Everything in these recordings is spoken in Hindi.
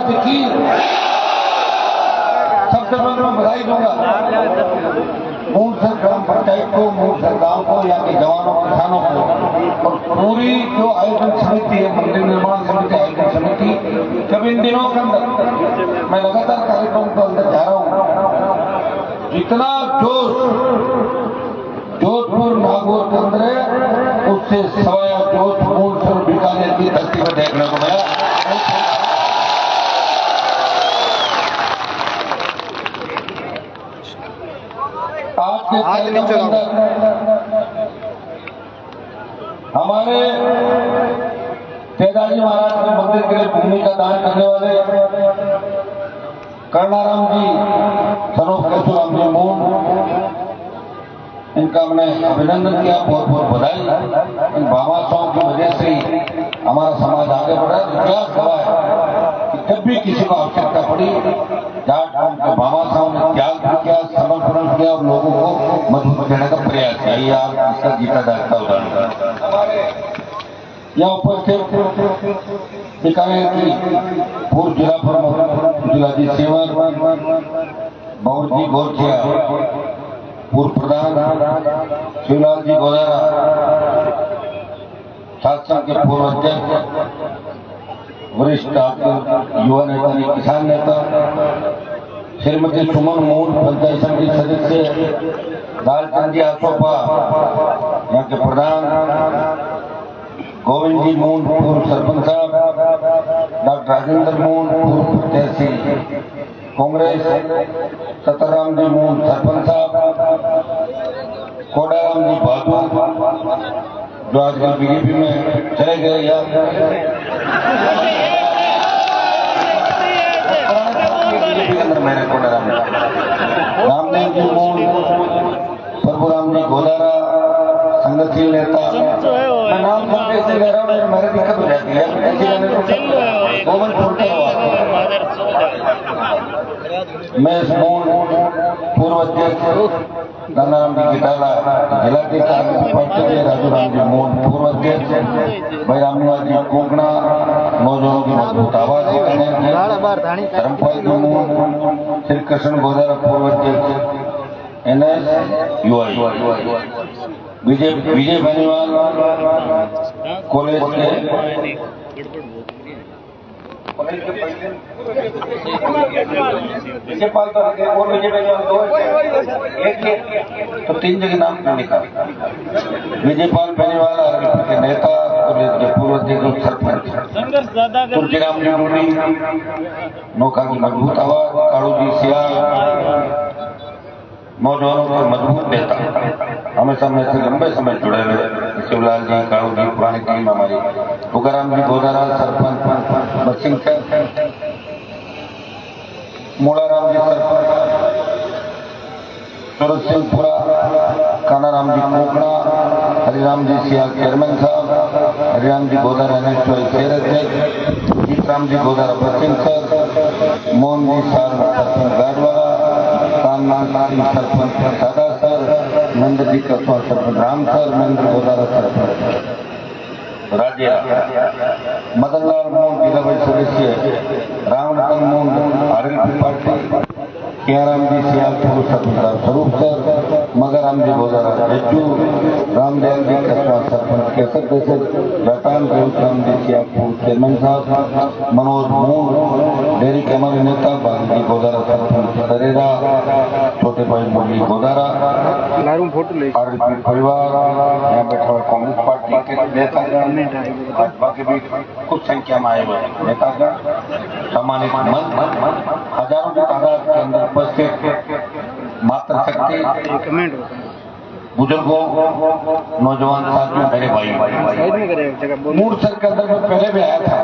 महाराज की। सबसे पहले मैं बधाई दूंगा मूलसर ग्राम पंचायत को, मूलसर गांव को, यहाँ के जवानों किसानों को और पूरी जो आयोजन समिति है, मंदिर निर्माण समिति, आयोजन समिति। जब इन दिनों के अंदर मैं लगातार कार्यक्रम के अंदर जा रहा हूँ, जितना जोश जोधपुर नागौर के अंदर है उससे सवाया जोश मूलसर बीकानेर की धरती पर देखने को मिला। आज के कार्यक्रम के अंदर हमारे तेजाजी महाराज के मंदिर के लिए भूमि का दान करने वाले कर्णाराम जी, सनोफ केशुराम जी मून, इनका हमने अभिनंदन किया, बहुत बहुत बधाई। इन भामाशाहों की वजह से ही हमारा समाज आगे बढ़ा। इतिहास गवाह है कि जब भी किसी को आवश्यकता पड़ी, जाट कौम के भामाशाहों ने त्याग भी किया, समर्पण किया और लोगों को मजबूत करने का प्रयास किया। ये आप इसका जीता जागता उदाहरण। यहाँ उपस्थित बीकानेर की पूर्व जिला प्रमुख जिलाजी सेवर बाबूजी गोरखिया, पूर्व प्रधान शिवलाल जी गोदारा, शासन के पूर्व अध्यक्ष, वरिष्ठ युवा नेता, किसान नेता श्रीमती सुमन मून, पंचायत समिति सदस्य लालचंद जी आसोपा, यहाँ के प्रधान गोविंद जी मून, पूर्व सरपंच साहब, डॉक्टर राजेंद्र मून, पूर्व प्रत्याशी कांग्रेस, सतराम जी मून, सरपंच साहब, कोडाराम जी बहादुर जो आजकल बीजेपी में चले गए, बीजेपी के अंदर मैंने कोडाराम रामदेव जी मून, प्रभुराम जी गोदारा, संगठन नेता। मैं नाम सुन के ऐसे कह रहा हूँ, मेरे दिक्कत हो जाती है। गोवन छोड़कर मैं मून, पूर्व अध्यक्ष गंगाराम जी गिटाला, जिलाध्यक्ष पार्टी के राजूराम जी मून, पूर्व अध्यक्ष भाई रामनिवास जी कोकणा, नौजवानों की मजबूत आवाज धर्मपाल जी मून, श्री कृष्ण गोदारा, पूर्व अध्यक्ष NS युवा, विजय बेनीवाल कॉलेज के विजयपाल और विजय बेनीवाल दो, तो तीन जगह नाम क्यों लिखा? विजयपाल बेनीवाल के नेता, कॉलेज के पूर्व अध्यक्ष, सरपंच तुलसीराम जी रूडी, नौका की मजबूत आवाज, काड़ू जी सियाल, नौजवानों के मजबूत नेता, हमेशा में से लंबे समय जुड़े हुए शिवलाल जी, काड़ू जी, पुरानी टीम हमारी, तुकाराम जी गोदारा, सरपंच बसिंग मोड़ाराम जी, सरपंच सूरज सिंहपुरा, कानाराम जी कोकणा, हरिराम जी सियाल चेयरमैन साहब, हरिराम जी गोदारा NS शेर अध्यक्ष, जीतराम जी गोदारा बसिंग सर, मोहन जी सार सरपंच गाडवाला, सरपंच दादा सर, नंद जी का सरपंच राम सर, नंद गोदारा सरपंच राज्य, मदनलाल मून जिला परिषद सदस्य, रामनतन मून RLP पार्टी, कियाराम जी सियाल पूर्व सरपंच स्वरूप सर, मगराम जी गोदारा जज्जू, रामदयाल जी कस्बा सरपंच केसर देसर, जाटान राम जी सियाल पूर्व चेयरमैन साहब, मनोज मून डेयरी के हमारे नेता, बागी जी गोदारा सरपंच दरेरा, छोटे भाई मुरली गोदारा, RLP परिवार, यहाँ बैठा हुआ कांग्रेस पार्टी के नेतागण, भाजपा के भी कुछ संख्या में आए हुए नेतागण, सम्मानित मंच, हजारों की तादाद के अंदर उपस्थित मातृशक्ति, बुजुर्गों, नौजवान साथियों, मेरे भाई, मूलसर के अंदर मैं पहले भी आया था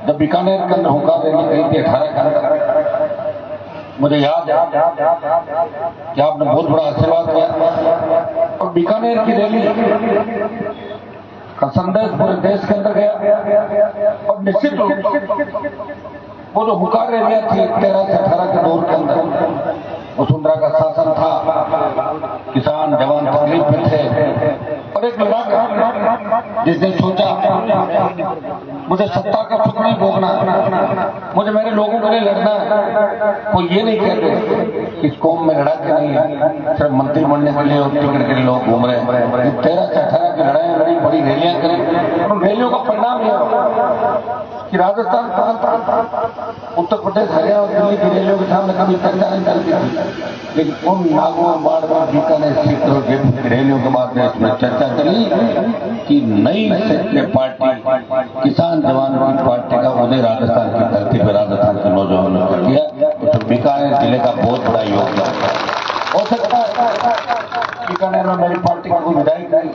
जब बीकानेर के अंदर हुकार रैली करी थी 18 के अंदर। मुझे याद है कि आपने बहुत बड़ा आशीर्वाद किया और बीकानेर की रैली का संदेश पूरे देश के अंदर गया और निश्चित रूप से वो जो हुकार रैलियां थी 13 से 18 के दौर के अंदर वसुंधरा का शासन था, किसान जवान तकलीफ में थे और एक लड़ाका जिसने सोचा मुझे सत्ता का सुख नहीं भोगना, मुझे मेरे लोगों के लिए लड़ना है। वो ये नहीं कहते कि इस कौम में लड़ाके नहीं है, सिर्फ मंत्री बनने के लिए और टिकट के लिए लोग घूम रहे हैं। 13 से 18 की लड़ाई लड़ी, बड़ी रैलियां करी, और रैलियों का परिणाम यह कि राजस्थान, उत्तर प्रदेश, हरियाणा और दिल्ली की रैलियों के सामने कभी चर्चा नहीं चलती थी, लेकिन उन नागौर, बाड़मेर, बीकानेर, सीकर और जयपुर की रैलियों के बाद देश में चर्चा चली कि नई सेक्युलर पार्टी किसान जवानों की पार्टी का उदय राजस्थान की धरती पर, राजस्थान के नौजवानों ने किया। तो बीकानेर जिले का बहुत बड़ा योगदान हो सकता है। बीकानेर में मेरी पार्टी का कोई विधायक नहीं,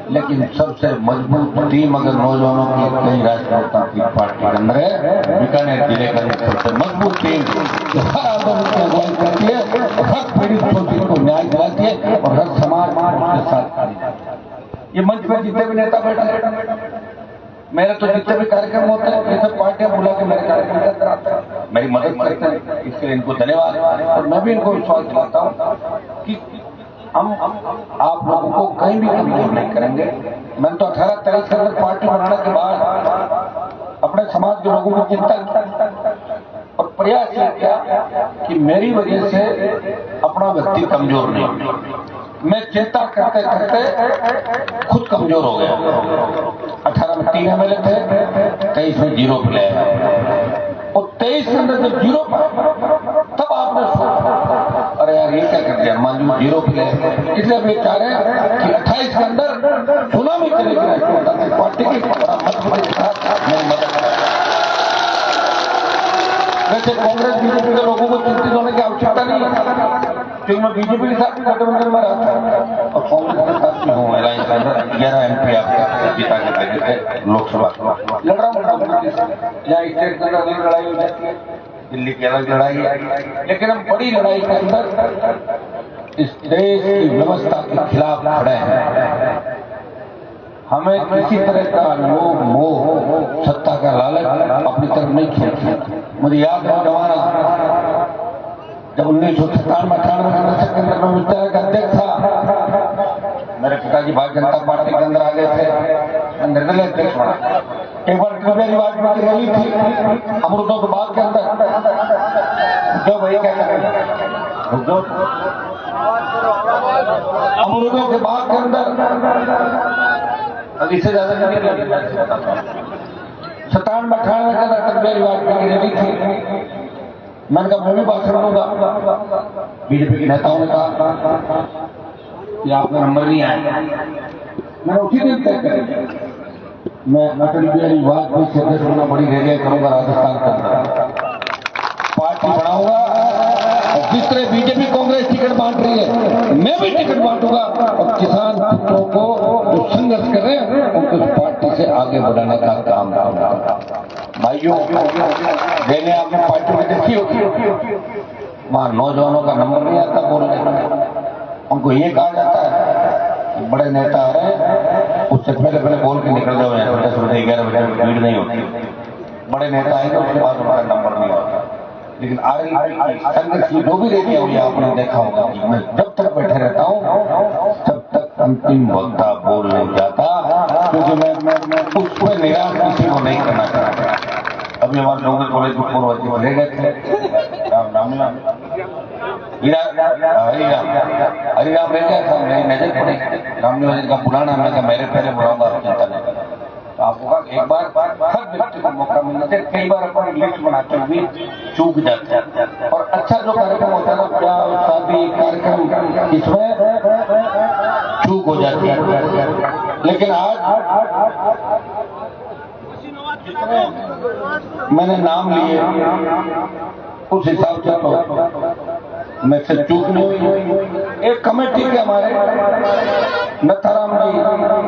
लेकिन सबसे मजबूत टीम अगर नौजवानों की कई राष्ट्रीय पार्टी के अंदर है, बीकानेर जिले का सबसे मजबूत टीम जो हर आंदोलन की अगुवाई करती है, हर पीड़ित शोषित को न्याय दिलाती है और हर समाज के साथ। ये मंच पर जितने भी नेता बैठे, मेरे तो जितने भी कार्यक्रम होते हैं, ये सब पार्टियां बुला के मेरे कार्यक्रम के अंदर आते हैं, मेरी मदद करते हैं, इसके लिए इनको धन्यवाद। और मैं भी इनको विश्वास दिलाता हूँ कि हम आप लोगों को कहीं भी कमजोर नहीं करेंगे। मैंने तो 18-23 के अंदर पार्टी बनाने के बाद अपने समाज के लोगों की चिंता और प्रयास किया कि मेरी वजह से अपना व्यक्ति कमजोर नहीं। मैं चिंता करते करते खुद कमजोर हो गया। 18 में 3 एमएलए थे, 23 में 0 पे आया, और 23 के अंदर जब 0 पर, तब आपने सोचा अरे यार ये क्या कर दिया, मान लो 0 पे आए। इसलिए वे चाह रहे हैं कि 28 के अंदर सुनामी चलेगी पार्टी की, मदद। वैसे कांग्रेस बीजेपी के लोगों को चिंतित होने की आवश्यकता नहीं है, क्योंकि मैं बीजेपी के साथ भी गठबंधन में रहता हूँ और कांग्रेस के साथ भी हूँ। अलायंस के अंदर 11 MP आपके पिता के बेटे थे लोकसभा लड़ रहा हूँ। यहाँ स्टेट के अंदर अलग लड़ाई हो जाती है, दिल्ली की अलग लड़ाई है, लेकिन हम बड़ी लड़ाई के अंदर इस देश की व्यवस्था के खिलाफ खड़े हैं। हमें किसी तरह का लोभ, मोह, सत्ता का लालच अपनी तरफ नहीं खींचता। मुझे याद है जमाना जब 1997-98 में दशक के अंदर मैं विद्यालय का अध्यक्ष था, मेरे पिताजी भारतीय जनता पार्टी के अंदर आ गए थे, मैं निर्दलीय अध्यक्ष बना। एक बार अटल वाजपेयी की रैली थी अमृतों के बाग के अंदर, जो भाई क्या अमृतों के बाग के अंदर अब इससे ज्यादा नहीं, 97-98 के अंदर अटल वाजपेयी की रैली थी। मैंने कहा मैं भी भाषण दूंगा। बीजेपी के नेताओं ने कहा कि आपका नंबर नहीं आया। मैंने उसी दिन तय कर मैं अटल बिहारी वाजपेयी से अध्यक्ष होना, बड़ी रैलियां करूंगा राजस्थान के अंदर, पार्टी बढ़ाऊंगा, और जिस तरह बीजेपी कांग्रेस टिकट बांट रही है मैं भी टिकट बांटूंगा, और किसान पुत्रों को जो संघर्ष कर रहे हैं उनको इस पार्टी से आगे बढ़ाने का काम करूंगा। भाइयों मैंने आपने पार्टी में देखी होगी, वहां नौजवानों का नंबर नहीं आता बोलने का। उनको ये कहा जाता है कि बड़े नेता आ रहे हैं, उससे पहले बोल के निकल जाओ, 10 बजे 11 बजे भीड़ नहीं होती। बड़े नेता आएंगे उसके बाद उनका नंबर नहीं आता। लेकिन आरएलपी संघर्ष की जो भी रैलियां हुई आपने देखा होगा कि मैं जब तक बैठे रहता हूँ तब तक अंतिम वक्ता बोल नहीं जाता, क्योंकि मैं उस पर निराश किसी को नहीं करना चाहता। अभी हमारे लोगों कॉलेज में पूर्व ले गए थे, हरिराम रह गया था, मेरी नजर पड़ी रामनिवास का पुराना, मैं कहा मेरे पहले बुलाऊंगा, आप चिंता नहीं करें। आपको एक बार हर व्यक्ति को मौका मिलना चाहिए। कई बार अपन लिस्ट बनाते हुए चूक जाते हैं, और अच्छा जो कार्यक्रम होता है ना, ब्याह शादी कार्यक्रम, इसमें चूक हो जाती है। लेकिन आज मैंने नाम लिए उस हिसाब से तो मैं से चूक नहीं हुई। एक कमेटी के हमारे नथाराम जी,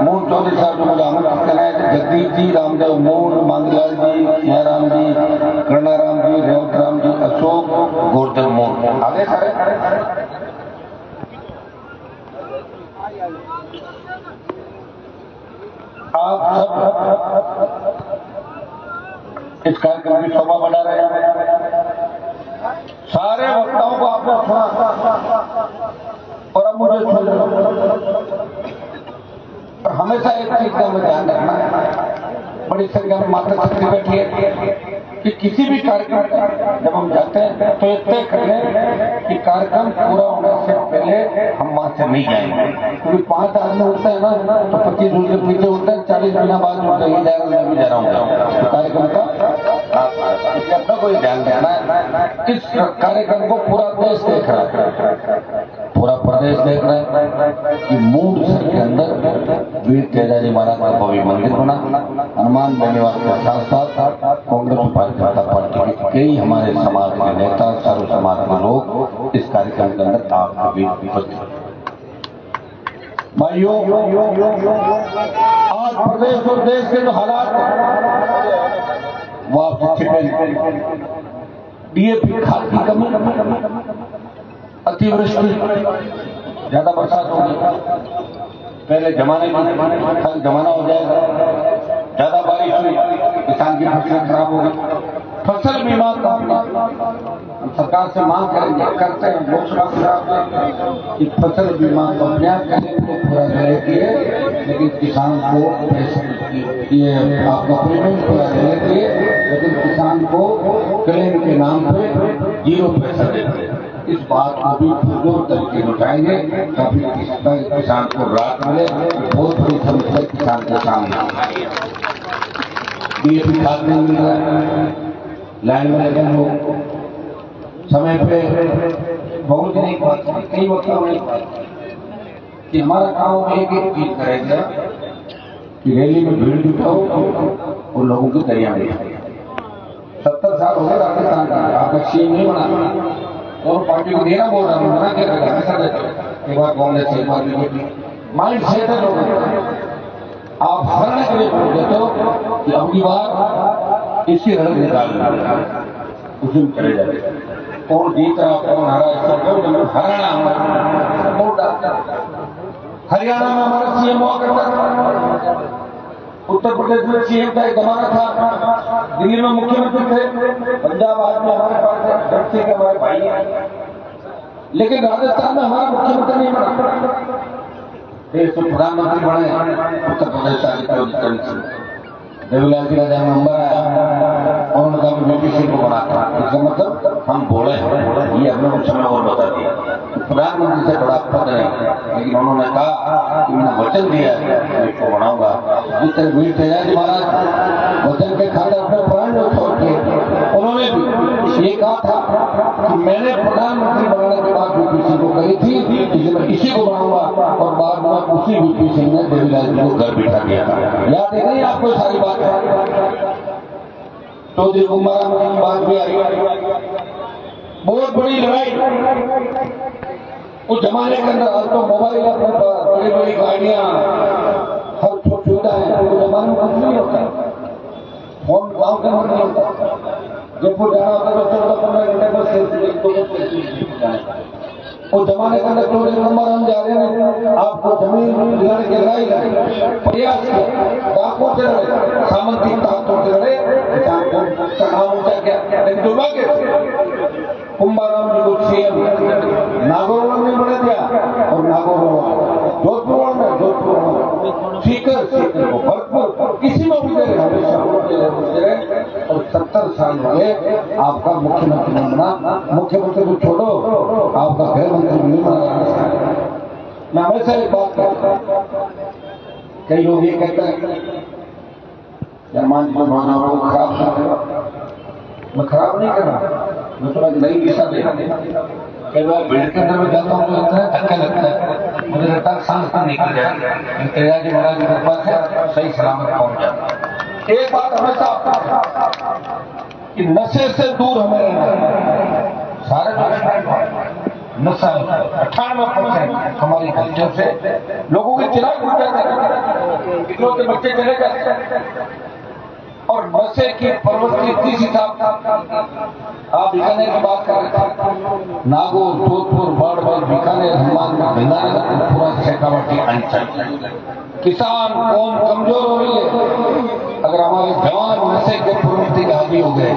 मूल चौधरी साहब जो मुझे आमंत्रित कराए थे, जगदीश जी, रामदेव मूल, मांगलाल जी, सियाराम जी, कर्णाराम जी, रेवत राम जी, अशोक, गोवर्धन मूल, आगे सारे आप सब इस कार्यक्रम की शोभा बढ़ा रहे हैं। सारे वक्ताओं को आपने सुना, और अब मुझे सुन और हमेशा एक चीज का हमें ध्यान रखना है, बड़ी संख्या में माता शक्ति बैठी है कि किसी भी कार्यक्रम जब हम जाते हैं तो ये तय कर लें कि कार्यक्रम पूरा होने से पहले हम वहां से नहीं जाएंगे, क्योंकि 5 आदमी उठते हैं ना तो 25 दूर के पीछे उठते हैं, 40 महीना बाद उठते ही जाएगा, मैं भी जा रहा हूँ कार्यक्रम का अपना कोई ध्यान रखना है। इस कार्यक्रम को पूरा देश देख रहा है, पूरा प्रदेश देख रहा है कि मूंडसर के अंदर वीर तेजाजी महाराज का भव्य मंदिर बना। हनुमान बेनीवाल के साथ साथ कांग्रेस भारतीय जनता पार्टी के कई हमारे समाज के नेता, सर्व समाज के लोग इस कार्यक्रम के अंदर आपके बीच उपस्थित। भाइयों, आज प्रदेश और देश के जो हालात वो आप डीएपी खाद की कमी, अतिवृष्टि, ज्यादा बरसात होगी, पहले जमाने में कल जमाना हो जाएगा, ज्यादा बारिश हुई किसान की फसलें खराब हो गई। फसल बीमा कंपनी सरकार से मांग करेंगे, करते हैं लोकसभा कि फसल बीमा कंपनियां पूरा करती है, लेकिन किसान को ये आपका प्रीमियम पूरा करती है, लेकिन किसान को क्लेम के नाम पे 0 पैसा देते हैं। इस बात को भी जोर तरीके से उठाएंगे ताकि किसान को राहत मिले। बहुत बड़ी समस्या किसान के सामने डीएपी खाद नहीं मिल रहा है, लाइन में लगे लोग समय पे बहुत नहीं पाते, कई वकीलों नहीं पाते कि हमारा काम एक चीज करेगा कि रैली में भीड़ जुटाओ और लोगों की तैयार नहीं। 70 साल हो गए राजस्थान का, आपका सीएम नहीं बना, और पार्टी को देना बोल रहा हूँ, मना क्या करेगा, ऐसा एक बार कांग्रेस एक बार बीजेपी माइंड सेट है लोगों। आप हराने के लिए बोल देते हो कि अगली बार इसी रंग निकाल उसमें चले जाए, कौन जीत रहा कौन हरा, हराना हमारा वोट डालता। हरियाणा में हमारा सीएम हुआ करता था, उत्तर प्रदेश में सीएम का एक जमाना था, दिल्ली में मुख्यमंत्री थे, पंजाब आज में हमारे पास है, जर्सी के हमारे भाई हैं, लेकिन राजस्थान में हमारा मुख्यमंत्री नहीं बना। देश में प्रधानमंत्री बने उत्तर प्रदेश का देवीलाल जी का जब नंबर आया, उन्होंने कहा वीपी सिंह को बनाता, इसका मतलब हम बोले हैं, ये हमने कुछ समय और बता दिया। प्रधानमंत्री से बड़ा पद नहीं, लेकिन उन्होंने कहा कि मैंने वचन दिया है इसको बनाऊंगा। जिस तरह वीर तेजाजी महाराज वचन के खाते अपने प्राण छोड़ के, उन्होंने भी ये कहा था कि मैंने प्रधानमंत्री बनाने के बाद वीपी सिंह को कही थी कि मैं इसी को बनाऊंगा, और बाद में उसी वीपी सिंह ने देवीलाल जी को घर बिठा दिया था। याद है नहीं आपको सारी बात? तो देखो बात भी आई, बहुत बड़ी लड़ाई उस जमाने के अंदर। आज तो मोबाइल अपने पास, बड़ी बड़ी गाड़ियां, हर सुविधा है, उस जमाने में कुछ नहीं होता, फोन गाँव के अंदर नहीं होता। जयपुर जाना होता तो 14-15 घंटे बस उस जमाने के अंदर 14 नंबर हम जा रहे हैं, आपको जमीन दिलाने के लड़ाई प्रयास किया, डाकों से लड़े, सामंती ताकतों से लड़े, किसान को चढ़ाव ऊंचा किया, लेकिन दुर्भाग्य कुंभाराम जी को सीएम नागौर में बना दिया, और नागौर जोधपुर में सीकर को भरपूर किसी में भी दे हमेशा और 70 साल हो गए आपका मुख्यमंत्री नहीं बना। मुख्यमंत्री को छोड़ो, आपका गृह मंत्री नहीं बना। मैं हमेशा एक बात कहता हूं, कई लोग ये कहते हैं यार मान लीजिए भावनाओं को खराब, मैं खराब नहीं कर रहा, मैं थोड़ा नई दिशा दे रहा हूं। कई बार भीड़ के अंदर में जाता हूँ तो इतना धक्का लगता है, मुझे लगता है सांस तो निकल जाए, तेजाजी महाराज की कृपा से सही सलामत पहुंच जाता। एक बात हमेशा कि नशे से दूर हमें रहना। सारे नशा 98% हमारी कल्चर से लोगों की चिराग उठ जाते, इकलौते बच्चे चले जाते, और नशे की प्रवृत्ति इतनी सी था। आप बीकानेर की बात कर रहे थे, नागौर, जोधपुर, बाड़मेर, बीकानेर, हनुमान, गंगानगर, पूरा शेखावाटी अंचल किसान कौन कमजोर हो रही है। अगर हमारे जवान नशे के प्रवृत्ति के आदी हो गए,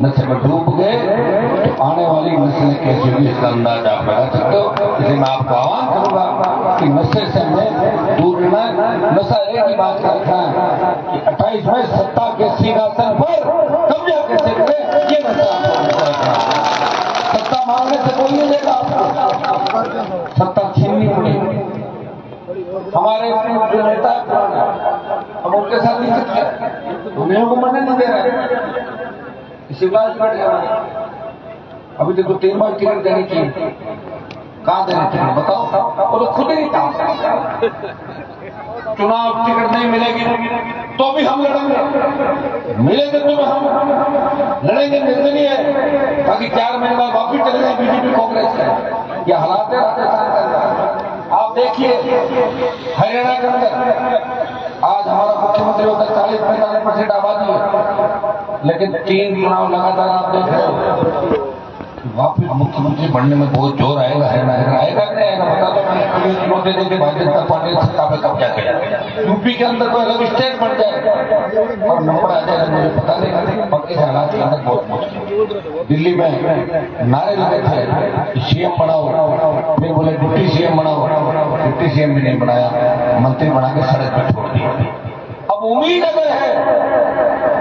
नशे में डूब गए, चले तो आने वाली नस्लें कैसी होगी इसका अंदाज आप लगा सकते हो। इसलिए मैं आपको आह्वान करूंगा कि नशे से हमें दूर रहना है। नशा एक ही बात का रखना है कि 28 में सत्ता के सिंहासन पर कब्जा कैसे करें, ये नशा आपको सत्ता मांगने से कोई नहीं देगा आपको, सत्ता छीननी पड़ेगी। हमारे जो नेता हम उनके साथ नहीं सकते, उन्हें को मना नहीं दे रहे, इसी बात बढ़ गया। अभी देखो 3 बार टिकट देनी चाहिए, कहाँ देनी चाहिए बताओ, और तो खुद ही नहीं कहा। चुनाव टिकट नहीं मिलेगी तो भी हम लड़ेंगे, मिलेंगे तो हम लड़ेंगे, मिलते नहीं है ताकि 4 महीने बाद वापिस चले जाए बीजेपी कांग्रेस है। यह हालात है राजस्थान के अंदर। आप देखिए हरियाणा के अंदर आज हमारा मुख्यमंत्री होता 40-45% आबादी है, लेकिन 3 चुनाव लगातार आप देख रहे हो, वापिस मुख्यमंत्री बनने में बहुत जोर आएगा। हरियाणा आएगा नहीं आएगा बता दो। मैंने चुनौती देके भारतीय जनता पार्टी सत्ता पे कब्जा किया, यूपी के अंदर कोई अलग स्टेट बन जाए और नंबर आ जाएगा, मुझे पता नहीं, बाकी हालात के अंदर बहुत मुश्किल। दिल्ली में नारे लगे थे सीएम बनाओ, फिर बोले डिप्टी सीएम बनाओ, डिप्टी सीएम भी नहीं बनाया, मंत्री बना के सड़क पर छोड़ दिया। अब उम्मीद अगर है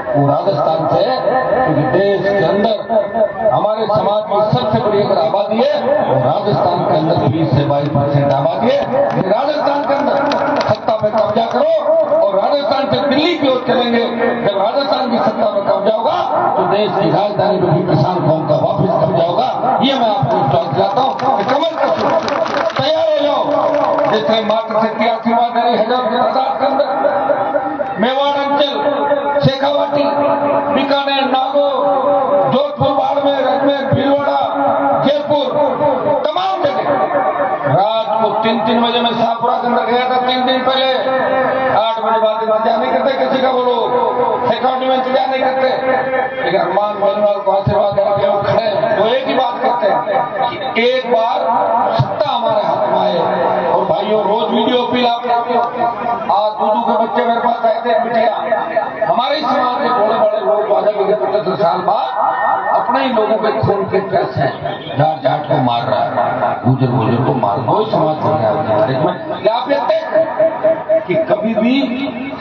वो राजस्थान से, क्योंकि देश के अंदर हमारे समाज की सबसे बड़ी अगर आबादी है वो राजस्थान के अंदर 20 से 22% आबादी है। राजस्थान के अंदर सत्ता पे कब्जा करो और राजस्थान से दिल्ली की ओर चलेंगे। जब राजस्थान की सत्ता पे कब्जा होगा तो देश की राजधानी पर भी किसान कौम का वापिस कब्जा होगा। ये मैं आपको विश्वास दिलाता हूँ। कमल कसूर तैयार हो जाओ, जैसे मातृशक्ति आशीर्वाद दे रही है के अंदर, मेवाड़ अंचल, शेखावाटी, बीकानेर, नागौर, जोधपुर, बाड़मेर, अजमेर, भीलवाड़ा, जयपुर, तमाम जगह रात को 3-3 बजे में शाहपुरा के अंदर गया था 3 दिन पहले। 8 बजे बाद इंतजार नहीं करते किसी का, बोलो शेखावाटी में इंतजार नहीं करते, लेकिन हनुमान बेनीवाल को आशीर्वाद देने वो खड़े वो एक ही बात करते हैं कि एक बार सत्ता हमारे हाथ में आए। और भाइयों रोज वीडियो अपील आप आज दूधू के बच्चे मेरे पास आए थे, बिटिया हमारे ही समाज के बड़े बड़े लोग 75 साल बाद अपने ही लोगों के खून के पैसे जाट जाट को मार रहा है, गुजर गुजर को मार, कोई समाज को नहीं। आप देख कि कभी भी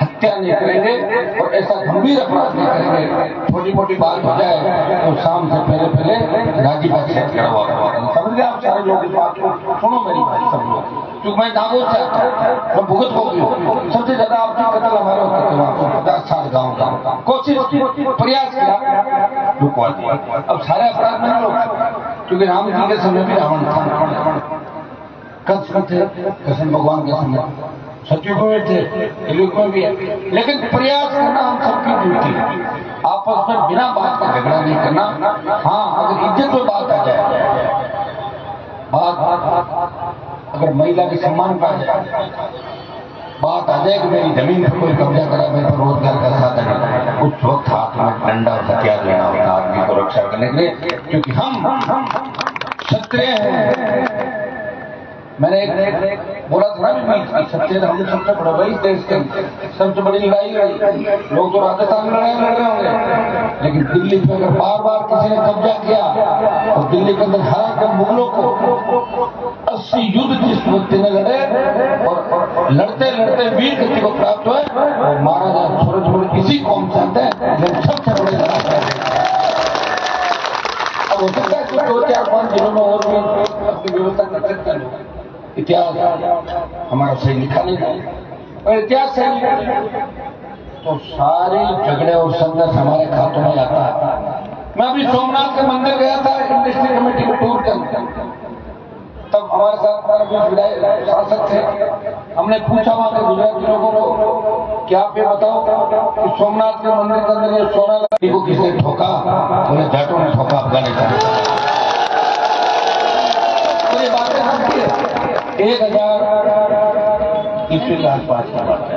हत्या नहीं करेंगे और ऐसा गंभीर अपराध नहीं करेंगे, छोटी मोटी बात हो जाए तो शाम से पहले राजी का सेट करवा। समझ गए आप सारे लोग इस बात को, सुनो मेरी बात सब लोग, क्योंकि मैं नागौर से आता हूँ, मैं भुगत हो गई। सबसे ज्यादा आपकी कत्ल हमारे होते थे वहाँ 50-60 गाँव का, कोशिश की, प्रयास किया, रुकवा दिया। अब सारे अपराध में लोग, क्योंकि राम जी के समय भी रावण था, कंस थे, कृष्ण भगवान के समय सतयुग में थे, युग में भी है, लेकिन प्रयास करना हम सबकी ड्यूटी है। आपस में बिना बात का झगड़ा नहीं करना। हाँ, अगर इज्जत में बात आ जाए, बात अगर महिला के सम्मान का आ जाए, बात आ जाए कि मेरी जमीन पर कोई कब्जा करा, मेरे पर रोजगार का साधन है, उस वक्त हाथ में डंडा और हथियार लेना होगा आदमी को रक्षा करने के लिए, क्योंकि हम क्षत्रिय हैं। मैंने एक बोला था ना, सच्चे हम सबसे बड़ा भाई देश के सबसे बड़ी लड़ाई लड़ी, लोग तो राजस्थान में लड़ रहे होंगे, लेकिन दिल्ली में अगर बार बार किसी ने कब्जा किया और दिल्ली के अंदर हरा कर मुगलों को 80 युद्ध जिस व्यक्ति ने लड़े और लड़ते लड़ते वीर गति को प्राप्त हुए और महाराजा सूरजमल किसी कौम से आते हैं, लेकिन सबसे बड़े लड़ाई। अब हो सकता है कि 2-4-5 जिलों में और भी अपनी व्यवस्था कर सकते हैं। इतिहास हमारा सही लिखा नहीं है, और इतिहास सही तो सारे झगड़े और संघर्ष हमारे खातों में आता है। मैं अभी सोमनाथ के मंदिर गया था इंडस्ट्री कमेटी को टूर करने, तब हमारे साथ शासक थे। हमने पूछा वहां के गुजराती लोगों को, क्या आप ये बताओ कि सोमनाथ के मंदिर के अंदर ये सोना को किसने ठोका? बोले जाटों ने ठोका, अफगानिस्तान। 1000 ईस्वी के आसपास का बात है।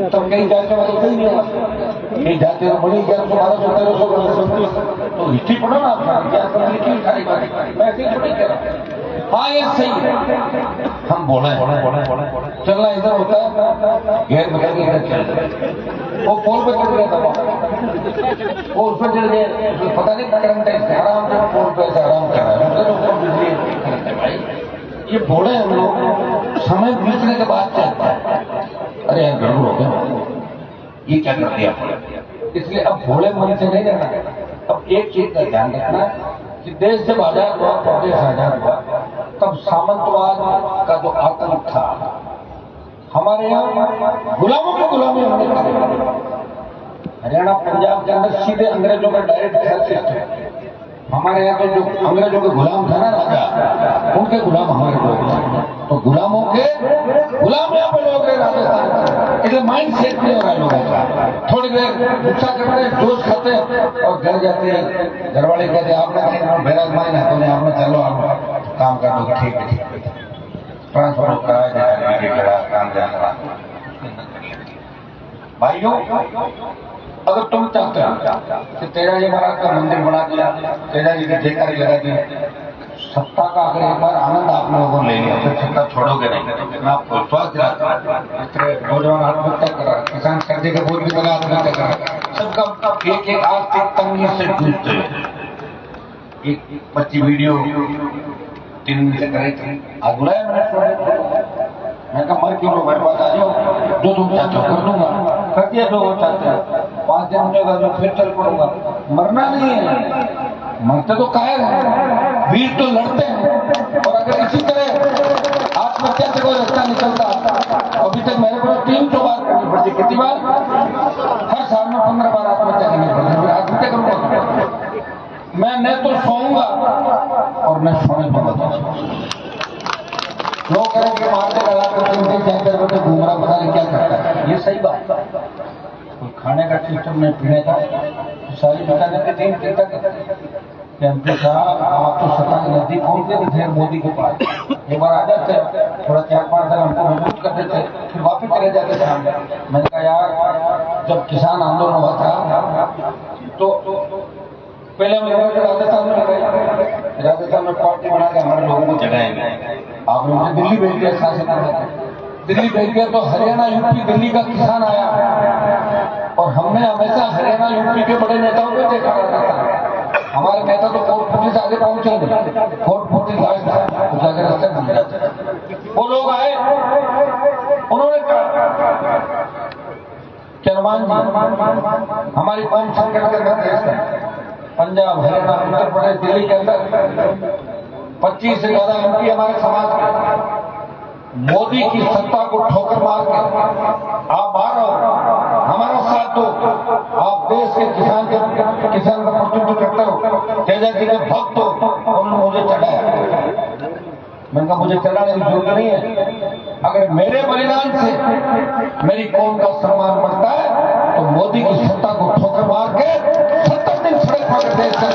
तब कहीं जाते मतलब सही नहीं हुआ, कहीं जाते तो बड़ी 1100-1200-1300 तो हिस्ट्री पढ़ो ना आप, क्या समझ लिखी सारी बात, मैं ऐसे थोड़ी कह रहा। हाँ ये सही है, हम बोले चलना इधर होता है, घेर बदल के इधर चल वो पोल पे चढ़ गया था, वो उस पर चढ़ गए, पता नहीं करंट है, आराम से पोल पे से आराम कर रहा है, ऊपर बिजली भाई। ये भोले हम लोग समय बीतने के बाद चलता है, अरे यार गड़बड़ हो गया, ये क्या कर दिया। इसलिए अब भोले मन से नहीं रहना है। अब एक चीज का ध्यान रखना कि देश जब आजाद हुआ, प्रदेश आजाद हुआ, तब सामंतवाद का जो आतंक था हमारे यहाँ, गुलामों की गुलामी हमने करी। हरियाणा पंजाब के अंदर सीधे अंग्रेजों का डायरेक्ट सिस्टम, हमारे यहाँ जो अंग्रेजों के गुलाम था ना राजा, उनके गुलाम हमारे लोग थे, तो गुलामों के गुलाम यहाँ पे लोग राजस्थान, इसलिए माइंड सेट नहीं हो रहा है लोगों का। थोड़ी देर गुस्सा करते हैं, जोश खाते हैं और घर जाते हैं, घरवाले कहते हैं आपने बेराज माइन है, तो आपने चलो आप काम कर दो, ठीक है ट्रांसफर कराया काम जाना। भाइयों अगर तुम चाहते हो कि तेरा जी महाराज का मंदिर बना दिया, तेरा जी की जयकारी लगा दी, सत्ता का अगर एक बार आनंद आप लोगों ने ले लिया तो सत्ता छोड़ोगे नहीं। मैं आपको विश्वास दिलाता हूं, नौजवान आत्महत्या कर रहा है, किसान कर्जे के बोझ भी बना आत्महत्या कर रहा है, सबका एक एक आर्थिक तंगी से जूझते हैं। एक बच्ची वीडियो 3 दिन से करे थे, आज बुलाया मैं कहा मर क्यों मेरे पास आ जाओ, जो तुम चाहते हो कर दूंगा, कर दिया जो चाहते हो, 5 दिन होने का मैं फिर चल पड़ूंगा। मरना नहीं है, मरते तो कायर है, वीर तो लड़ते हैं। और अगर इसी तरह आत्महत्या से कोई रास्ता निकलता, अभी तक मेरे को 300 बार करनी पड़ती, कितनी बार, हर साल में 15 बार आत्महत्या करनी पड़ती, मैं आत्महत्या करूंगा, मैं न तो सोऊंगा और न सोने दूंगा। लोग करेंगे मारते लगा कर घूम रहा, पता नहीं क्या करता है, ये सही बात। कोई खाने का सिस्टम नहीं, पीने का, तो सारी बताने के दिन चिंता करते एमपी साहब आप तो सत्ता के नजदीक पहुंचते थे मोदी के पास, एक बार आ जाते थोड़ा 4-5 साल हमको मजबूत कर देते, फिर वापिस चले जाते थे हम। मैंने कहा यार जब किसान आंदोलन हुआ था तो पहले हम राजस्थान में लगाए, राजस्थान में पार्टी बना के हमारे लोगों को जगाएंगे, आपने मुझे दिल्ली भेज दिया, शासन दिल्ली भेज दिया, तो हरियाणा यूपी दिल्ली का किसान आया और हमने हमेशा हरियाणा यूपी के बड़े नेताओं को देखा रहता था। हमारे नेता तो कोर्ट फुटी से आगे पहुंचे नहीं, कोर्ट फुटी लास्ट जाकर रास्ते बन जाते। वो लोग आए, उन्होंने कहा हनुमान जी हमारी कौन संकट के अंदर देश है, पंजाब हरियाणा उत्तर प्रदेश दिल्ली के अंदर 25 से ज्यादा एमपी हमारे समाज के, मोदी की सत्ता को ठोकर मार के आप बाहर आओ, हमारा साथ दो, आप देश के किसान का प्रतिनिधित्व करते हो, तेजा जी के भक्त हो, उन्होंने मुझे चढ़ाया। मैंने कहा मुझे चढ़ाने की जरूरत नहीं है, अगर मेरे बलिदान से मेरी कौम का सम्मान बढ़ता है तो मोदी की सत्ता को ठोकर मार के 70 दिन सड़क पर देश का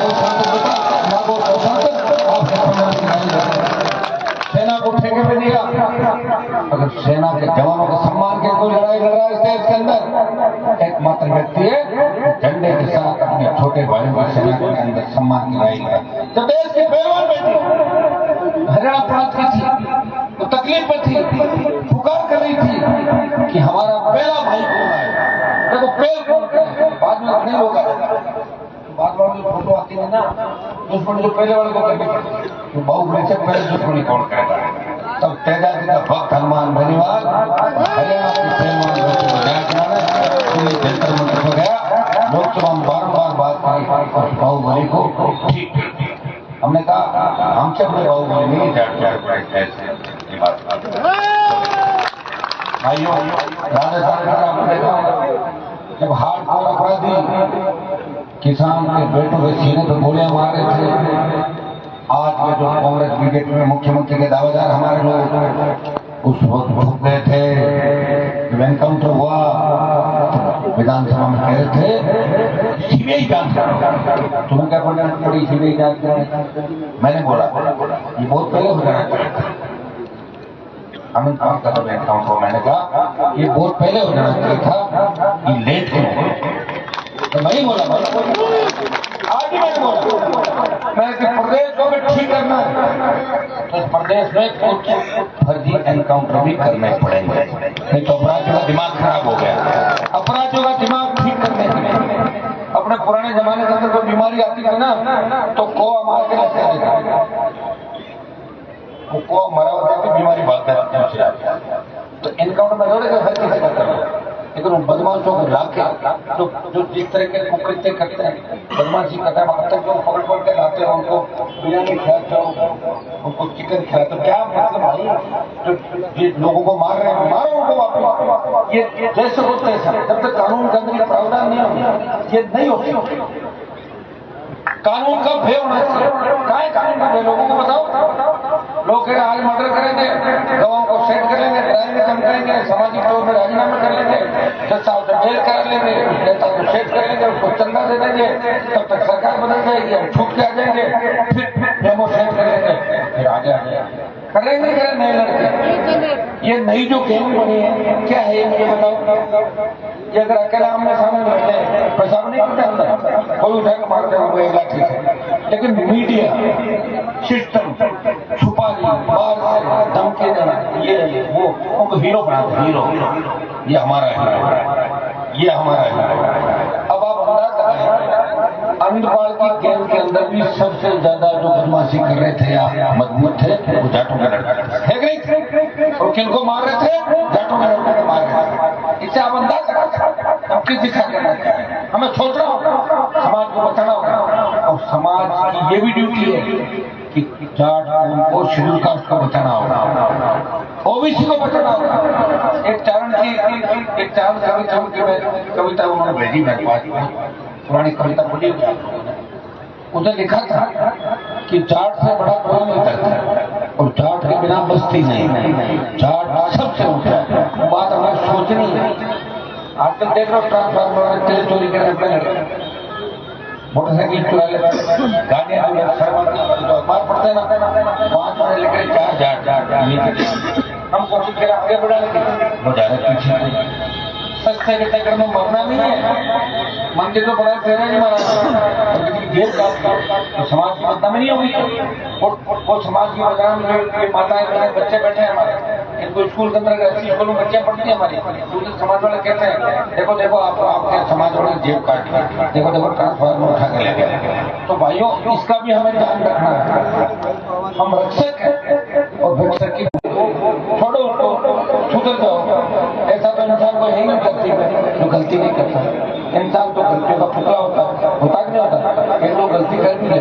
सेना को ठेके पे दिया। अगर सेना के जवानों के सम्मान के कोई लड़ाई लड़ रहा है इस देश के अंदर, एकमात्र व्यक्ति है झंडे के साथ अपने छोटे भाइयों की सेना के अंदर सम्मान की लड़ाई लड़ा। जब देश की पहलवान बेटी हरियाणा प्रांत की थी तो तकलीफ में थी, पुकार कर रही थी कि हमारा पहला भाई कौन है, देखो पेड़ कौन है, बाद में नहीं होगा, बाद में जो फोटो आती है ना दुश्मन जो पहले वाले को करनी पड़ती है, तो बाहुबली से पहले दुश्मनी कौन करेगा। तब तेजा जी का भक्त हनुमान धन्यवाद हरियाणा की पहलवान बेटी को न्याय कराने जंतर मंत्र को गया, लोकसभा में बार-बार बात की बाहुबली को ठीक, हमने कहा हमसे अपने बाहुबली नहीं भाइयों। राजस्थान का आपने देखा जब हार्डकोर अपराधी किसान के बेटों के सीने पर गोलियां मार रहे थे, आज के जो कांग्रेस बीजेपी में मुख्यमंत्री के दावेदार हमारे लोग उस वक्त भूख गए थे, जब एनकाउंटर हुआ विधानसभा में कह रहे थे सीबीआई जांच करो, तुम्हें क्या बोलना पड़ी सीबीआई जांच करो। मैंने बोला ये बहुत पहले हो जाना चाहिए, अमित शाह का एनकाउंटर, मैंने कहा ये बहुत पहले हो जाना चाहिए था, ये लेट क्यों हो। तो मैं ही बोला भाई, आज ही मैंने बोला मैं कि प्रदेश को भी ठीक करना है तो इस प्रदेश में कुछ फर्जी एनकाउंटर भी करने पड़ेंगे, नहीं तो अपराध का दिमाग खराब हो गया। अपराध समाजों का दिमाग ठीक करने के लिए। अपने पुराने जमाने के अंदर कोई बीमारी आती थी ना तो कोआ मार के लगते थे, कोआ मरा होता थी, बीमारी भाग जाती। तो एनकाउंटर में जोड़े हर किसी का करना, लेकिन उन बदमाशों को लाके जो जिस तरह के कुकृत्य करते हैं, बदमाशी करते हैं, अब तक जो पकड़ के लाते हैं, उनको बिरयानी खिलाते हो, उनको चिकन खिलाते हो, क्या मतलब भाई जो लोगों को मार रहे हैं, मारो उनको वापस। ये जैसे होते हैं जब तक कानून के अंदर प्रावधान नहीं होगा ये नहीं होगा। कानून का भय होना चाहिए। क्या है कानून का भय? लोगों को बताओ। लोग कह आज मर्डर करेंगे, गवाहों को सेट कर लेंगे, ड्राइविंग कम करेंगे, सामाजिक तौर पर राजीनामा कर लेंगे, 10 साल से बेल करा लेंगे, नेता को सेट कर लेंगे, उसको चंदा दे देंगे, तब तक सरकार बदल जाएगी, हम छूट के आ जाएंगे, फिर डेमो सेट कर लेंगे, फिर आगे आ जाएंगे। करेंगे क्या नए लड़के? ये नई जो गेम बनी है क्या है ये मुझे बताओ। ये अगर अकेला आमने सामने बैठे पेशाब नहीं करते अंदर, कोई उठा के मारते हुए लाठी से, लेकिन मीडिया सिस्टम छुपा ली, बाहर से धमकी देना, ये वो उनको हीरो बनाते, हीरो ये हमारा हीरो, ये हमारा हीरो। अब आप अंदाज लगाएं अंधपाल की गेम के अंदर भी सबसे ज्यादा जो बदमाशी कर रहे थे या मजबूत थे वो जाटों के लड़के थे। और किनको मार रहे थे? जाटों के लड़कों को मार रहे थे। इससे आप अंदाज लगाते हम किस दिशा करना चाहिए। हमें सोचना होगा, समाज को बचाना होगा, और समाज की ये भी ड्यूटी है कि जाट को शेड्यूल कास्ट को बचाना होगा, ओबीसी को बचाना होगा। एक चारण कविता उन्होंने भेजी मेरे पास, पुरानी कविता बोली, उसे लिखा था कि जाट से बड़ा कोई नहीं करता और जाट के बिना बस्ती नहीं, जाट सबसे ऊंचा है। बात हमें सोचनी है। आजकल देख रहे हो ट्रांसफार्मर तेल चोरी करने अपने मोटरसाइकिल चुरा लेते, गाड़ियां अखबार पढ़ते हैं ना, 5 मिनट लेकर 4 जाट हम कोशिश करें आगे बढ़ा लेकिन वो जा रहे पीछे। सस्ते के चक्कर में मरना नहीं है, मंदिर तो बड़ा फेरा नहीं मारा, घेर तो समाज की बदनामी नहीं होगी। वो समाज की बदनामी जो माताएं बहन बच्चे बैठे हैं हमारे, इनको स्कूल के अंदर ऐसी स्कूल में बच्चियां पढ़ती हैं हमारी, दूसरे समाज वाले कहते हैं देखो देखो आपके समाज वाले जेब काट लिया, देखो देखो ट्रांसफार्मर उठा के ले गए। तो भाइयों इसका भी हमें ध्यान रखना है। हम रक्षक हैं और भिक्षक की छोड़ो, उसको सुधर जाओ। ऐसा तो इंसान को यही नहीं करती जो गलती नहीं करता। इंसान तो गलतियों का पुतला होता कि नहीं होता। एक लोग गलती कर भी ले,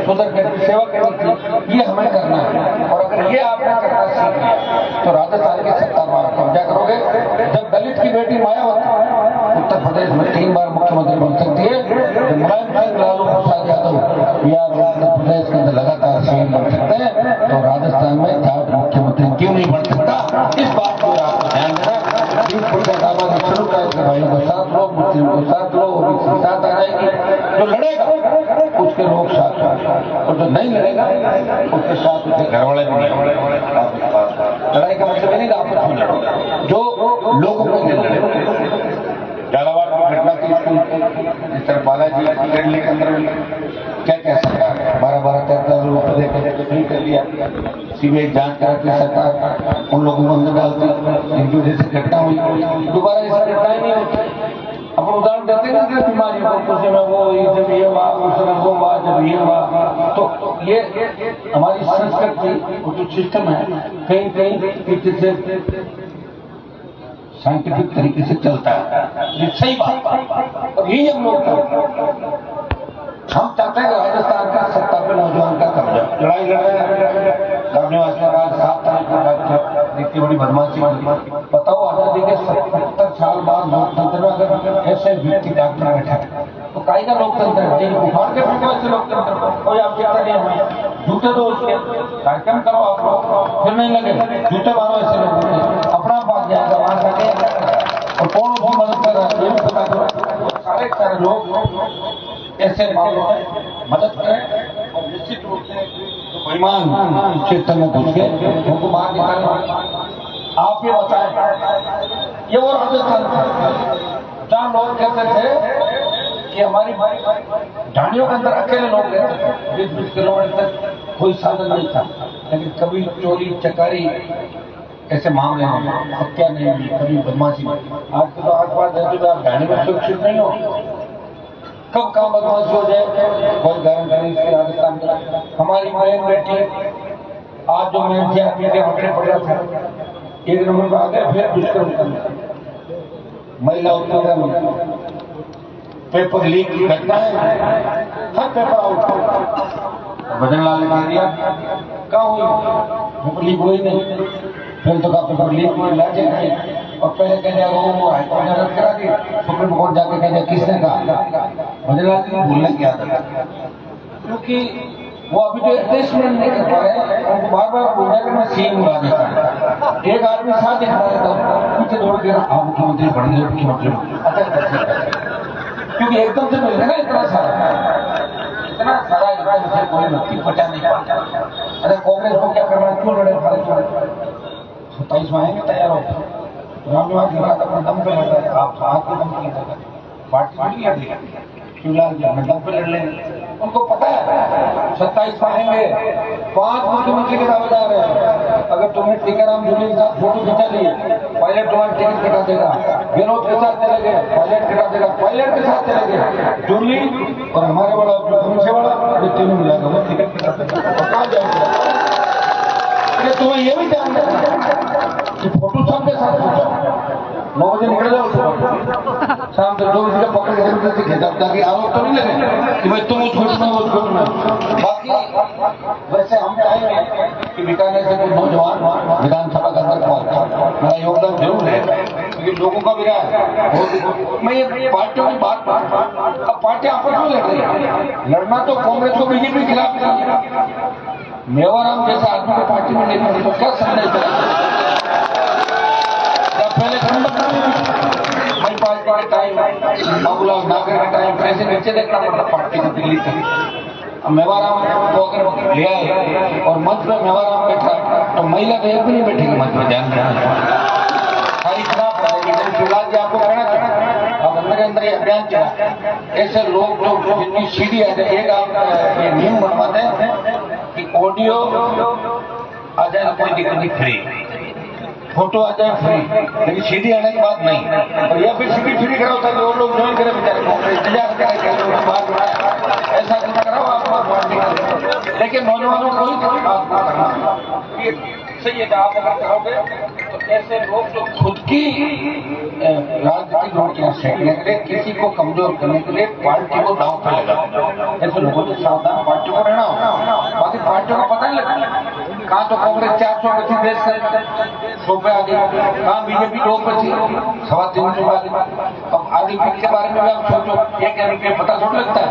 सुधर कर सेवा करनी थी, ये हमें करना है। और अगर ये आपने करना सीख लिया तो राजस्थान की सत्ता पर कब्जा करोगे। जब दलित की बेटी मायावती उत्तर प्रदेश में 3 बार मुख्यमंत्री बन सकती है, तो मुलायम सिंह लालू प्रसाद यादव बिहार उत्तर प्रदेश के अंदर लगातार सीएम बन सकते हैं, तो राजस्थान में जाट मुख्यमंत्री क्यों नहीं बन सकता? इस बात को आपको ध्यान देना। 30% आबादी शुरू कर भाइयों को साथ लो, मुस्लिम को साथ लो, ओबीसी साथ आ जाएगी। जो लड़ेगा उसके लोग साथ होंगे और जो नहीं लड़ेगा उसके साथ उसके घर वाले भी नहीं। लड़ाई का मतलब नहीं आपस में लड़ो, जो लोगों को नहीं लड़े। झालावाड़ की घटना थी जिस तरह बालाजी गढ़ली के अंदर क्या कह सकता है, 12-13 लोगों को नहीं कर दिया, सीबीआई जांच कराती सरकार, उन लोगों को अंदर डालती, इनकी वजह से घटना हुई, दोबारा ऐसी घटनाएं नहीं होती। अपन उदाहरण देते हैं कि बीमारी को कुछ में वो जब ये हुआ, उस में वो हुआ, जब ये हुआ, तो ये हमारी संस्कृति और जो सिस्टम है कहीं कहीं से साइंटिफिक तरीके से चलता है, ये सही बात। और यही हम लोग हम चाहते हैं कि राजस्थान का सत्ता पे नौजवान का कब्जा, लड़ाई लड़ रहे हैं करने वाले आज 7 तारीख को इतनी बड़ी बदमाशी। बताओ आजादी के 70 साल बाद लोकतंत्र में अगर ऐसे व्यक्ति डॉक्टर बैठे तो काई का लोकतंत्र है? उखाड़ के फेंको ऐसे लोकतंत्र, कोई आवश्यकता नहीं हमें। जूते दो उसके कार्यक्रम करो आप लोग, फिर नहीं लगे जूते मारो ऐसे लोग, अपना पास जाएगा वहां जाके। और कौन उसकी मदद कर रहा है ये भी पता करो। सारे लोग ऐसे मामलों में मदद करें और निश्चित रूप से जो बेईमान क्षेत्र में घुस गए उनको बाहर निकालना। आप ये बताएं, ये वो राजस्थान था जहाँ लोग कहते थे कि हमारी ढांडियों के अंदर अकेले लोग रहते थे, 20-20 किलोमीटर तक कोई साधन नहीं था, लेकिन कभी चोरी चकारी ऐसे मामले हैं, हत्या नहीं हुई, कभी बदमाशी नहीं। आज तो आसपास रहते हुए आप ढाणी में सुरक्षित नहीं हो। कब कहाँ बदमाशी हो जाए कोई गारंटी नहीं। इसके राजस्थान में हमारी बहन बेटी आज जो मैं के हटने पड़ रहा था, एक नंबर पर आ गया, फिर दुष्कर्म करना, महिला उत्पीड़न, पेपर लीक की घटना है, हर पेपर आउट। भजन लाल ने कह दिया कहाँ हुई, पेपर लीक हुई नहीं। फिर तो कहा पेपर लीक हुई, लाजे नहीं। और पहले कह दिया वो हाईकोर्ट ने रद्द करा दी, सुप्रीम कोर्ट जाके कह दिया किसने कहा। भजन लाल जी भूलने क्या था, क्योंकि वो अभी तो एडजस्टमेंट नहीं कर पा रहे, उनको बार बार बोलना कि मैं सीएम उड़ा देता हूँ। एक आदमी साथ दिखा रहा था, पीछे दौड़ के आप मुख्यमंत्री बन गए, मुख्यमंत्री। अच्छा, क्योंकि एकदम से मिल गया ना इतना सारा एकदम से कोई व्यक्ति पचा नहीं पाता। अरे कांग्रेस को क्या करना, क्यों लड़े फालतू। 27 में आएंगे, तैयार हो। रामनिवास जी बात अपने दम पे लड़ रहे, आप हाथ के दम पे लड़ रहे, पार्टी नहीं लड़ रही। शिवलाल जी अपने दम पे लड़ लेंगे, उनको पता है 27 पाएंगे। 5 मुख्यमंत्री के दावेदार है। अगर तुम्हें टीकाराम जूली के साथ फोटो खिंचा ली, पायलट तुम्हारी टिकट कटा देगा। विरोध के साथ चले गए, पायलट कटा देगा। पायलट के साथ चले गए, जूली और हमारे बड़ा से बड़ा, ये तीनों मिलाकर वो टिकट कटा देगा। और कहाँ जाएगा, तुम्हें ये भी ध्यान रखना कि फोटो सबके साथ खींचो। 9 बजे निकल जाओ, शाम तक 2 बजे का पकड़ के खींचा, ताकि आरोप तो नहीं लगे कि भाई तुम उस फोटो में, उस फोटो में। बाकी वैसे हम चाहेंगे कि बीकानेर से कुछ नौजवान विधानसभा के अंदर पहुंचे, मेरा योगदान जरूर है, क्योंकि लोगों का भी राय है। मैं ये पार्टियों की बात, अब पार्टियां आपस में लड़ रही है, लड़ना तो कांग्रेस को बीजेपी के खिलाफ नहीं। मेवाराम जैसा आदमी को पार्टी में नहीं पड़ी तो क्या संदेश देगा। पहले हमारी पार्टी के टाइम, बाबूलाल नागर के टाइम पैसे नीचे देखना पड़ता पार्टी को दिल्ली तक। अब मेवाराम को अगर ले आए और मंच में मेवाराम बैठा तो महिला तो एक भी नहीं बैठेगी मंच में, ध्यान देना सारी खराब हो जाएगी। शिवलाल जी आपको कहना चाहते, अब अंदर अंदर ये अभियान चला, ऐसे लोग जो जितनी सीढ़ी आ जाए, एक आप ये नियम बनवाते हैं कि ऑडियो आ जाए कोई दिक्कत नहीं, फ्री, फोटो आ जाए फ्री, लेकिन सीडी आने के बाद नहीं। और या फिर सीडी फ्री कराओ ताकि वो लोग ज्वाइन करें, बेचारे इंतजार करें, ऐसा कुछ कराओ आप पार्टी। लेकिन नौजवानों को ही बात ना करना सही है। आप अगर करोगे तो ऐसे लोग जो खुद की राजनीतिक रोटियां सेकने के लिए, किसी को कमजोर करने के लिए पार्टी को दांव पे लगा, ऐसे लोगों से सावधान पार्टी को रहना होगा। बाकी पार्टियों को पता नहीं लगता, कहाँ तो कांग्रेस 400 बची देश से 100 पे आ गई, कहाँ बीजेपी 2 बची 325 आ गई। अब आगे पीठ के बारे में भी आप सोचो, एक रुपये पता थोड़ा लगता है,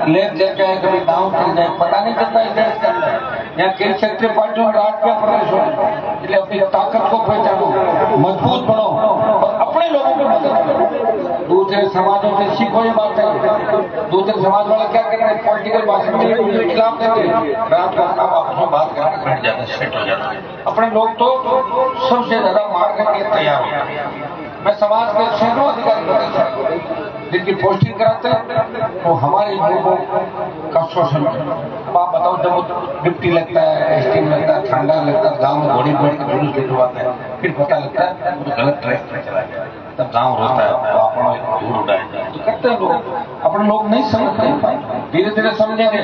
लेट चल जाए कभी दांव चल जाए, पता नहीं चलता है देश के अंदर। यहाँ कई क्षेत्रीय पार्टियों में राज का प्रवेश हो, इसलिए अपनी ताकत को पहचानो, मजबूत बनो और अपने लोगों की मदद करो। दूसरे समाजों से सीखो, ये बात है। दूसरे समाज वाले क्या कर रहे हैं, पॉलिटिकल भाषण में उनके खिलाफ देते हैं, रात को आप आपस में बात करके बैठ जाते हैं, सेट हो जाते हैं। अपने लोग तो सबसे ज्यादा मारने के लिए तैयार हो जाते हैं। मैं समाज के सैकड़ों अधिकारी जिनकी पोस्टिंग कराते हैं वो हमारे लोगों का शोषण। अब आप बताओ, जब वो डिप्टी लगता है, एसटीएम लगता है, थानेदार लगता है, गाँव में घोड़ी बैठ के जुलूस निकलवाते हैं, फिर पता लगता है वो गलत ट्रैक पर चला गया, तब गाँव रोता है, तो अपना दूर उड़ाएगा। तो करते हैं लोग, अपने लोग नहीं समझते, धीरे धीरे समझेंगे,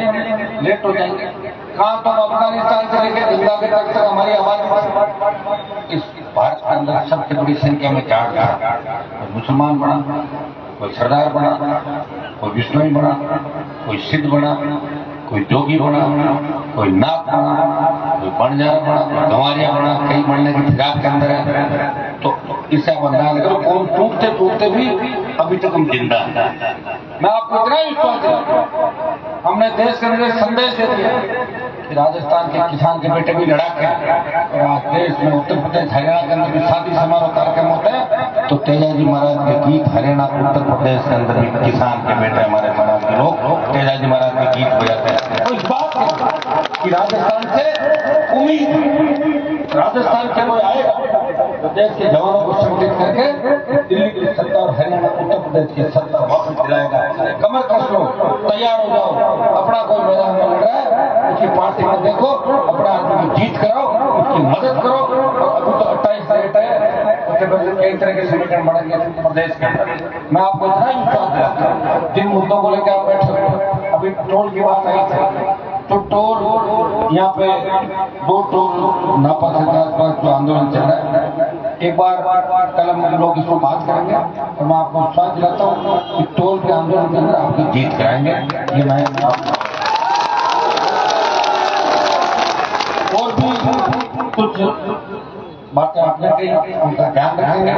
लेट हो जाएंगे। कहाँ तो अफगानिस्तान से लेकर जिम्बाब्वे तक हमारी आबादी, इस भारत के अंदर सबसे बड़ी संख्या में जाट, कोई मुसलमान बना, कोई सरदार बना, कोई विष्णुई बना, कोई सिद्ध बना, कोई जोगी बना, कोई नाथ बना, कोई बंजारा बना, कोई गंवारिया बना, कई बनने की फिराक के अंदर है। तो इससे आप अंदाजा करो, कौन टूटते टूटते भी अभी तक हम जिंदा हैं। मैं आपको इतना ही विश्वास दिलाता, हमने देश के अंदर संदेश दे दिया कि राजस्थान के किसान के बेटे भी लड़ाक है। और आज देश में उत्तर प्रदेश, हरियाणा के अंदर भी शादी समारोह कार्यक्रम होते हैं तो तेजाजी महाराज के गीत, हरियाणा उत्तर प्रदेश के अंदर भी किसान के बेटे हमारे समाज के लोग तेजाजी महाराज के गीत बजाते हैं। तो इस बात कि राजस्थान से उम्मीद, राजस्थान से कोई आएगा तो देश के जवानों को संगठित करके दिल्ली की सत्ता और हरियाणा उत्तर प्रदेश की सत्ता वापस दिलाएगा। कमर कस लो, तैयार हो जाओ, अपना कोई मैदान में लड़ रहा है उसकी पार्टी में देखो, अपना आदमी की जीत कराओ, उसकी मदद करो। और अभी तो 28 स्टेट है, उसके बाद कई तरह के समीकरण बढ़ेंगे प्रदेश के अंदर। मैं आपको इतना ही विश्वास दिलाता हूँ, जिन मुद्दों को लेकर आप बैठे हो, अभी टोल की बात आई थी, तो टोल यहाँ पे 2 टोल नापा से जो आंदोलन चल रहा है, एक बार कल हम लोग इसको बात करेंगे और मैं आपको विश्वास दिलाता हूँ कि टोल के आंदोलन के अंदर आपकी जीत कराएंगे। ये मैं और भी कुछ बातें आपने कही, उनका ध्यान रखेंगे।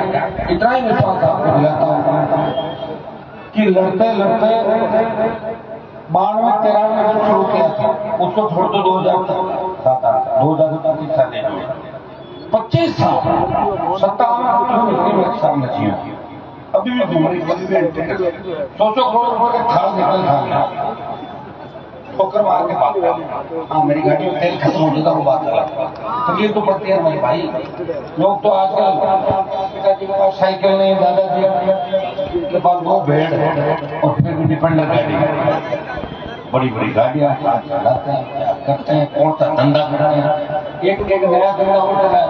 इतना ही विश्वास आपको दिलाता हूँ कि लड़ते लड़ते 92-93 में शुरू किया था, उसको छोड़ दो 2007-2025 साल 25 साल 57 सामने जिया, अभी भी घूमने 100 करोड़ रुपए का खाल निकल था, ठोकर मार के भाग। हाँ, मेरी गाड़ी में तेल खत्म हो जाता, वो बात अलग, तकलीफ तो पड़ती है मेरे भाई। लोग तो आजकल पिताजी के पास साइकिल नहीं, दादाजी के पास 2 भेड़ और फिर भी डिपेंडर गाड़ी, बड़ी बड़ी गाड़ियां चलाते हैं, क्या करते हैं, कौन सा धंधा करते हैं। एक नया धंधा हो चला है,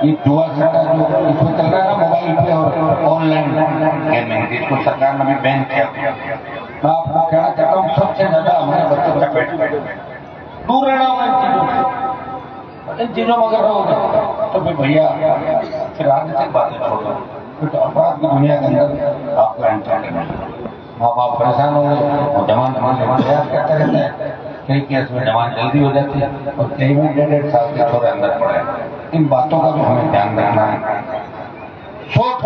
ये जुआ सट्टा जो इसमें चल रहा है ना, मोबाइल पे और ऑनलाइन गेमिंग, इसको सरकार ने भी बैन किया। मैं आपको कहना चाहता हूँ, सबसे ज्यादा हमारे बच्चे चपेट दूर रहना होगा इन चीजों में। अगर रहोगे तो फिर भैया फिर राजनीतिक बातें छोड़ दो, फिर अपराध की दुनिया के अंदर आपको एंटर करना। माँ बाप परेशान हो गए, जवान प्रयास करते रहते हैं, कई केस में जवान जल्दी हो जाती है और कई में 1.5 साल के छोरे अंदर पड़े। इन बातों का भी हमें ध्यान रखना है। सोच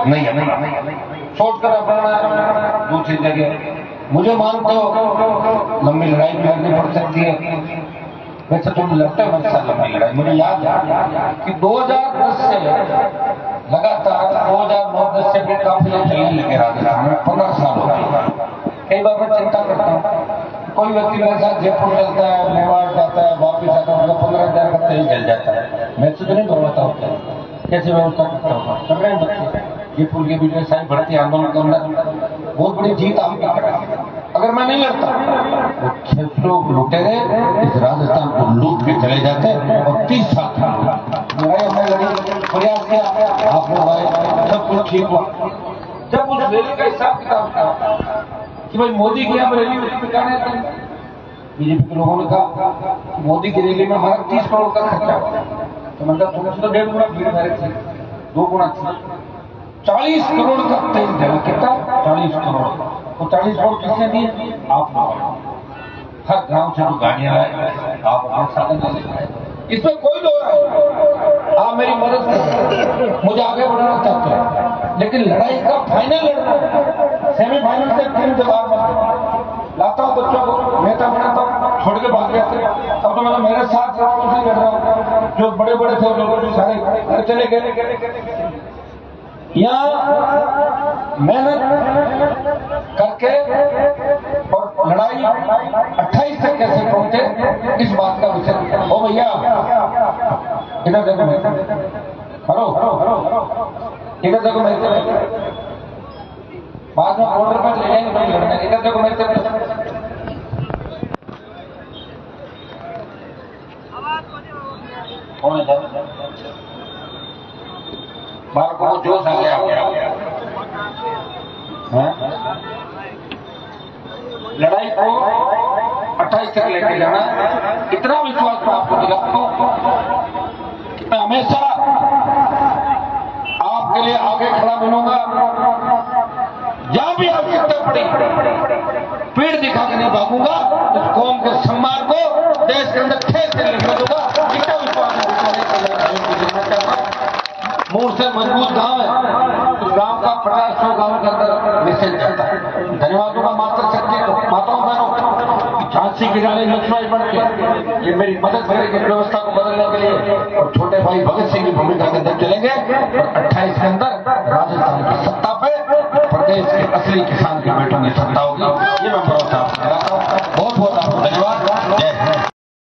नहीं सोच कर अपना दूसरी जगह मुझे मानते हो लंबी लड़ाई भी लड़नी पड़ सकती है, वैसे तुम लड़ते हो मेरे साथ लंबी लड़ाई। मुझे याद है कि 2010 से लगातार 2009-10 से भी काफी चलने लगे राजस्थान में, 15 साल हो गए। कई बार मैं चिंता करता हूँ, कोई व्यक्ति मेरे साथ जयपुर चलता है, मेवाड़ जाता है, वापिस आता है, 15,000 का तेल जल जाता है, मैं तो नहीं दौड़ता होता है, कैसे व्यवस्था करता होगा, कर रहे हैं बच्चे। जयपुर के विजय साई भर्ती आंदोलन के अंदर बहुत बड़ी जीत आपकी करा। अगर मैं नहीं लड़ता तो 600 लुटेरे इस राजस्थान को लूट के चले जाते और 30 साल लड़ाई हमने लड़ी, प्रयास किया, आपने भाई सब कुछ ठीक हुआ। जब उस रैली का हिसाब किताब था कि भाई मोदी की हम रैली में दिखाने थे, बीजेपी के लोगों ने कहा मोदी की रैली में हमारा 30 करोड़ का खर्चा हुआ, तो मतलब तुमसे तो 1.5 गुना भीड़ मेरे थी, 2 गुना थी। 40 करोड़ का तेल देना, कितना 40 करोड़, तो 40 करोड़ किसने दिए? आप लोग। हर गांव से जो गाड़ियां लाए आप अपने साधन ले लें, इसमें कोई दो नहीं। आप मेरी मदद करें, मुझे आगे बढ़ाना चाहते हैं, लेकिन लड़ाई का फाइनल लड़ना, सेमीफाइनल से टीम से बाहर लाता हूँ बच्चों को, नेता बनाता हूँ, छोड़ के भाग गए थे। अब तो मतलब मेरे साथ उसी लड़ रहा हूँ, जो बड़े बड़े थे लोग भी सारे घर चले गए। यहाँ मेहनत करके और लड़ाई 28 तक कैसे पहुंचे, इस बात का विषय। ओ भैया इधर देखो, हेलो इधर देखो, मेरे बाद में बॉर्डर पर ले जाएंगे नहीं लड़ना, इधर देखो मेरे कौन है बालकों को जोश आ गया लड़ाई को 28 तक लेके जाना। इतना विश्वास मैं आपको दिलाता हूं कि मैं हमेशा आपके लिए आगे खड़ा बनूंगा। जहां भी आवश्यकता पड़ी पीड़ दिखा के नहीं भागूंगा, इस कौम के सम्मान को देश के अंदर ठेस से लड़ने दूंगा। इतना विश्वास मूल से मजबूत गांव है, उस गांव का 50-100 गांव के अंदर मैसेज जाता है। धन्यवादों का मातृशक्ति को माताओं बहनों, झांसी की रानी लक्ष्मीबाई बढ़ के ये मेरी मदद करेगी व्यवस्था को बदलने के लिए, और छोटे भाई भगत सिंह की भूमिका के अंदर चलेंगे और 28 के अंदर राजस्थान की सत्ता पे प्रदेश के असली किसान के बेटों की सत्ता होगी। ये मैं भरोसा